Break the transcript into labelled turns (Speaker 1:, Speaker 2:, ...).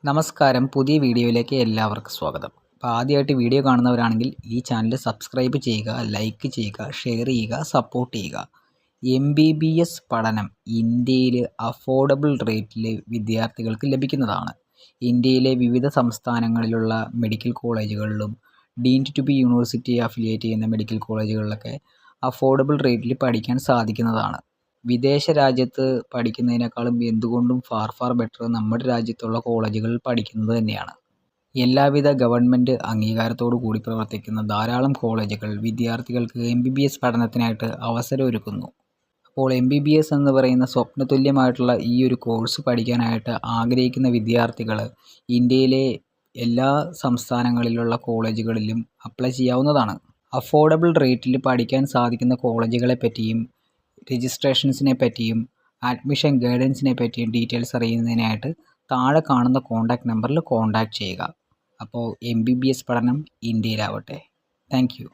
Speaker 1: നമസ്കാരം, പുതിയ വീഡിയോയിലേക്ക് എല്ലാവർക്കും സ്വാഗതം. അപ്പോൾ ആദ്യമായിട്ട് വീഡിയോ കാണുന്നവരാണെങ്കിൽ ഈ ചാനൽ സബ്സ്ക്രൈബ് ചെയ്യുക, ലൈക്ക് ചെയ്യുക, ഷെയർ ചെയ്യുക, സപ്പോർട്ട് ചെയ്യുക. MBBS പഠനം ഇന്ത്യയിൽ അഫോർഡബിൾ റേറ്റിൽ വിദ്യാർത്ഥികൾക്ക് ലഭിക്കുന്നതാണ്. ഇന്ത്യയിലെ വിവിധ സംസ്ഥാനങ്ങളിലുള്ള മെഡിക്കൽ കോളേജുകളിലും deemed to be university affiliate ചെയ്യുന്ന മെഡിക്കൽ കോളേജുകളിലൊക്കെ അഫോർഡബിൾ റേറ്റിൽ പഠിക്കാൻ സാധിക്കുന്നതാണ്. വിദേശ രാജ്യത്ത് പഠിക്കുന്നതിനേക്കാളും എന്തുകൊണ്ടും ഫാർ ബെറ്റർ നമ്മുടെ രാജ്യത്തുള്ള കോളേജുകളിൽ പഠിക്കുന്നത് തന്നെയാണ്. എല്ലാവിധ ഗവൺമെൻറ് അംഗീകാരത്തോടു കൂടി പ്രവർത്തിക്കുന്ന ധാരാളം കോളേജുകൾ വിദ്യാർത്ഥികൾക്ക് MBBS പഠനത്തിനായിട്ട് അവസരമൊരുക്കുന്നു. അപ്പോൾ MBBS എന്ന് പറയുന്ന സ്വപ്നതുല്യമായിട്ടുള്ള ഈ ഒരു കോഴ്സ് പഠിക്കാനായിട്ട് ആഗ്രഹിക്കുന്ന വിദ്യാർത്ഥികൾ ഇന്ത്യയിലെ എല്ലാ സംസ്ഥാനങ്ങളിലുള്ള കോളേജുകളിലും അപ്ലൈ ചെയ്യാവുന്നതാണ്. അഫോർഡബിൾ റേറ്റിൽ പഠിക്കാൻ സാധിക്കുന്ന കോളേജുകളെ പറ്റിയും രജിസ്ട്രേഷൻസിനെ പറ്റിയും അഡ്മിഷൻ ഗൈഡൻസിനെ പറ്റിയും ഡീറ്റെയിൽസ് അറിയുന്നതിനായിട്ട് താഴെ കാണുന്ന കോൺടാക്റ്റ് നമ്പറിൽ കോൺടാക്റ്റ് ചെയ്യുക. അപ്പോൾ MBBS പഠനം ഇന്ത്യയിലാവട്ടെ. Thank you.